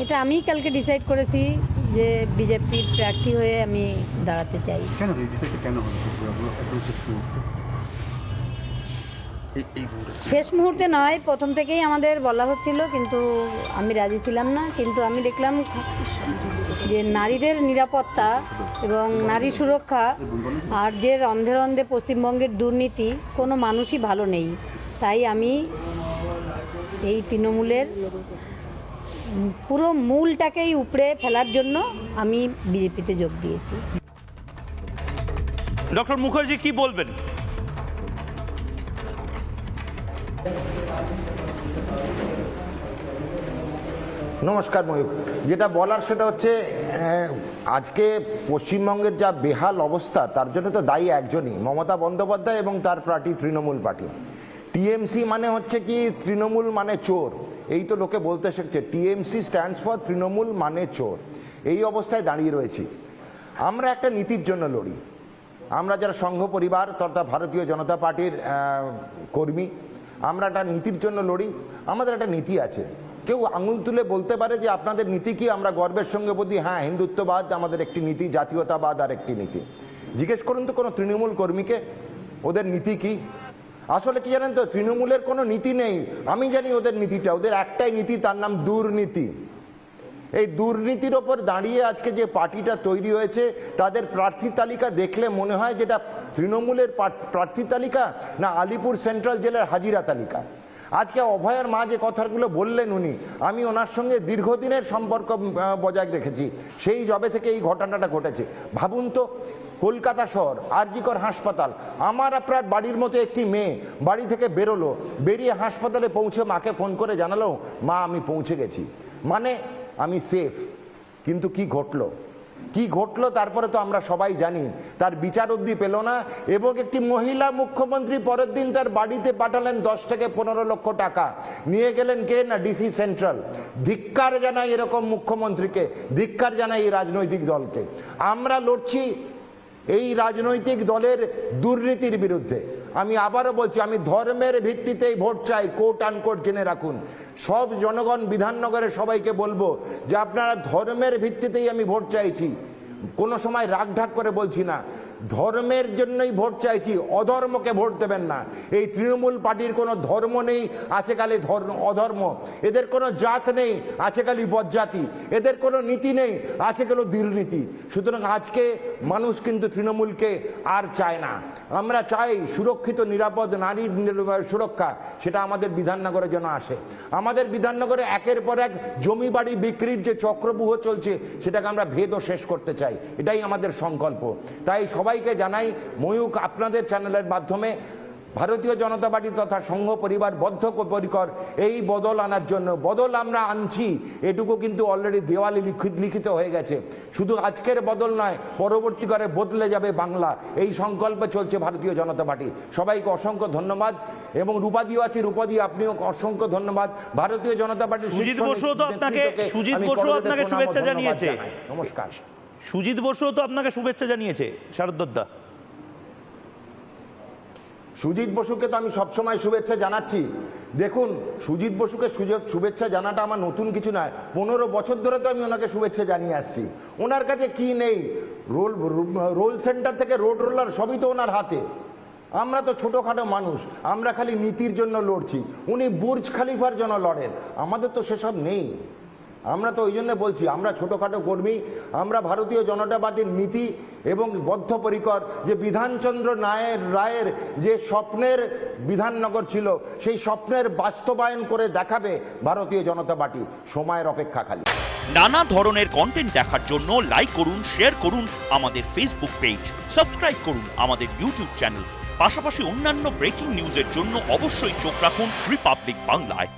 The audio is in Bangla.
এটা আমি কালকে ডিসাইড করেছি যে বিজেপির প্রার্থী হয়ে আমি দাঁড়াতে চাই। কেন এই ডিসাইডটা কেন হলো একদম শেষ মুহূর্তে? শেষ মুহূর্তে নয়, প্রথম থেকেই আমাদের বলা হচ্ছিল, কিন্তু আমি রাজি ছিলাম না। কিন্তু আমি দেখলাম যে নারীদের নিরাপত্তা এবং নারী সুরক্ষা আর যে রন্ধে রন্ধে পশ্চিমবঙ্গের দুর্নীতি, কোনো মানুষই ভালো নেই। তাই আমি এই তৃণমূলের পুরো মূলটাকেই উপড়ে ফেলার জন্য আমি বিজেপিতে যোগ দিয়েছি। ডক্টর মুখার্জি কি বলবেন? নমস্কার ময়ূক, যেটা বলার সেটা হচ্ছে আজকে পশ্চিমবঙ্গের যা বেহাল অবস্থা তার জন্য তো দায়ী একজনই, মমতা বন্দ্যোপাধ্যায় এবং তার পার্টি তৃণমূল পার্টি। টিএমসি মানে হচ্ছে কি তৃণমূল মানে চোর, এই তো লোকে বলতে শিখছে। টিএমসি স্ট্যান্ডস ফর তৃণমূল মানে চোর। এই অবস্থায় দাঁড়িয়ে রয়েছি। আমরা একটা নীতির জন্য লড়ি। আমরা যারা সংঘ পরিবার তথা ভারতীয় জনতা পার্টির কর্মী, আমরা একটা নীতির জন্য লড়ি। আমাদের একটা নীতি আছে। কেউ আঙুল তুলে বলতে পারে যে আপনাদের নীতি কি? আমরা গর্বের সঙ্গে বলি হ্যাঁ, হিন্দুত্ববাদ আমাদের একটি নীতি, জাতীয়তাবাদ আর একটি নীতি। জিজ্ঞেস করুন তো কোনো তৃণমূল কর্মীকে ওদের নীতি কি। আসলে কি জানেন তো, তৃণমূলের কোনো নীতি নেই। আমি জানি ওদের নীতিটা, ওদের একটাই নীতি, তার নাম দুর্নীতি। এই দুর্নীতির ওপর দাঁড়িয়ে আজকে যে পার্টিটা তৈরি হয়েছে, তাদের প্রার্থী তালিকা দেখলে মনে হয় যেটা তৃণমূলের প্রার্থী তালিকা না আলিপুর সেন্ট্রাল জেলার হাজিরা তালিকা। আজকে অভয়ার মা যে কথাগুলো বললেন উনি, আমি ওনার সঙ্গে দীর্ঘদিনের সম্পর্ক বজায় রেখেছি, সেই জবে থেকে এই ঘটনাটা ঘটেছে। ভাবুন তো, কলকাতা শহর আরজিকর হাসপাতাল, আমার আপনার বাড়ির মতো একটি মেয়ে বাড়ি থেকে বেরোলো, বেরিয়ে হাসপাতালে পৌঁছে মাকে ফোন করে জানালো মা আমি পৌঁছে গেছি, মানে আমি সেফ। কিন্তু কি ঘটলো, কি ঘটলো তারপরে তো আমরা সবাই জানি। তার বিচার অবধি পেল না, এবং একটি মহিলা মুখ্যমন্ত্রী পরের দিন তার বাড়িতে পাঠালেন 10 থেকে 15 লক্ষ টাকা, নিয়ে গেলেন কে না ডিসি সেন্ট্রাল। ধিক্কার জানাই এরকম মুখ্যমন্ত্রীকে, ধিক্কার জানাই এই রাজনৈতিক দলকে। আমরা লড়ছি এই রাজনৈতিক দলের দুর্নীতির বিরুদ্ধে। আমি আবারও বলছি, আমি ধর্মের ভিত্তিতেই ভোট চাই, কোট আনকোট জেনে রাখুন। সব জনগণ বিধাননগরের সবাইকে বলবো যে আপনারা ধর্মের ভিত্তিতেই আমি ভোট চাইছি, কোনো সময় রাগঢাক করে বলছি না। ধর্মের জন্যই ভোট চাইছি, অধর্মকে ভোট দেবেন না। এই তৃণমূল পার্টির কোনো ধর্ম নেই, আছে খালি অধর্ম। এদের কোনো জাত নেই, আছে খালি বজ্জাতি। এদের কোনো নীতি নেই, আছে কেন দুর্নীতি। সুতরাং আজকে মানুষ কিন্তু তৃণমূলকে আর চায় না। আমরা চাই সুরক্ষিত নিরাপদ নারীর সুরক্ষা, সেটা আমাদের বিধাননগরের জন্য আসে। আমাদের বিধাননগরে একের পর এক জমি বাড়ি বিক্রির যে চক্রব্যূহ চলছে, সেটাকে আমরা ভেদ ও শেষ করতে চাই। এটাই আমাদের সংকল্প। তাই সবাইকে জানাই, ময়ূক আপনাদের চ্যানেলের মাধ্যমে ভারতীয় জনতা পার্টি তথা সংঘ পরিবার বদ্ধপরিকর এই বদল আনার জন্য। বদল আমরা আনছি, এটুকু কিন্তু অলরেডি দেওয়ালে লিখিত হয়ে গেছে। শুধু আজকের বদল নয়, পরবর্তীকালে বদলে যাবে বাংলা, এই সংকল্পে চলছে ভারতীয় জনতা পার্টি। সবাইকে অসংখ্য ধন্যবাদ। এবং রূপাদিও আছে, রূপাদি আপনিও অসংখ্য ধন্যবাদ। ভারতীয় জনতা পার্টি সুজিত বসুও তো আপনাকে শুভেচ্ছা জানিয়েছে। নমস্কার। সুজিত বসুও তো আপনাকে শুভেচ্ছা জানিয়েছে। শারদা, সুজিত বসুকে তো আমি সবসময় শুভেচ্ছা জানাচ্ছি। দেখুন, সুজিত বসুকে শুভেচ্ছা জানাটা আমার নতুন কিছু নয়। 15 বছর ধরে তো আমি ওনাকে শুভেচ্ছা জানিয়ে আসছি। ওনার কাছে কি নেই? রোল সেন্টার থেকে রোড রোলার সবই তো ওনার হাতে। আমরা তো ছোটোখাটো মানুষ, আমরা খালি নীতির জন্য লড়ছি। উনি বুর্জ খালিফার জন্য লড়েন, আমাদের তো সেসব নেই। আমরা তো ওই জন্য বলছি, আমরা ছোটোখাটো কর্মী। আমরা ভারতীয় জনতা পার্টির নীতি এবং বদ্ধপরিকর, যে বিধানচন্দ্র রায়ের যে স্বপ্নের বিধাননগর ছিল, সেই স্বপ্নের বাস্তবায়ন করে দেখাবে ভারতীয় জনতা পার্টি। সময়ের অপেক্ষা খালি। নানা ধরনের কন্টেন্ট দেখার জন্য লাইক করুন, শেয়ার করুন আমাদের ফেসবুক পেজ, সাবস্ক্রাইব করুন আমাদের ইউটিউব চ্যানেল। পাশাপাশি অন্যান্য ব্রেকিং নিউজের জন্য অবশ্যই চোখ রাখুন রিপাবলিক বাংলায়।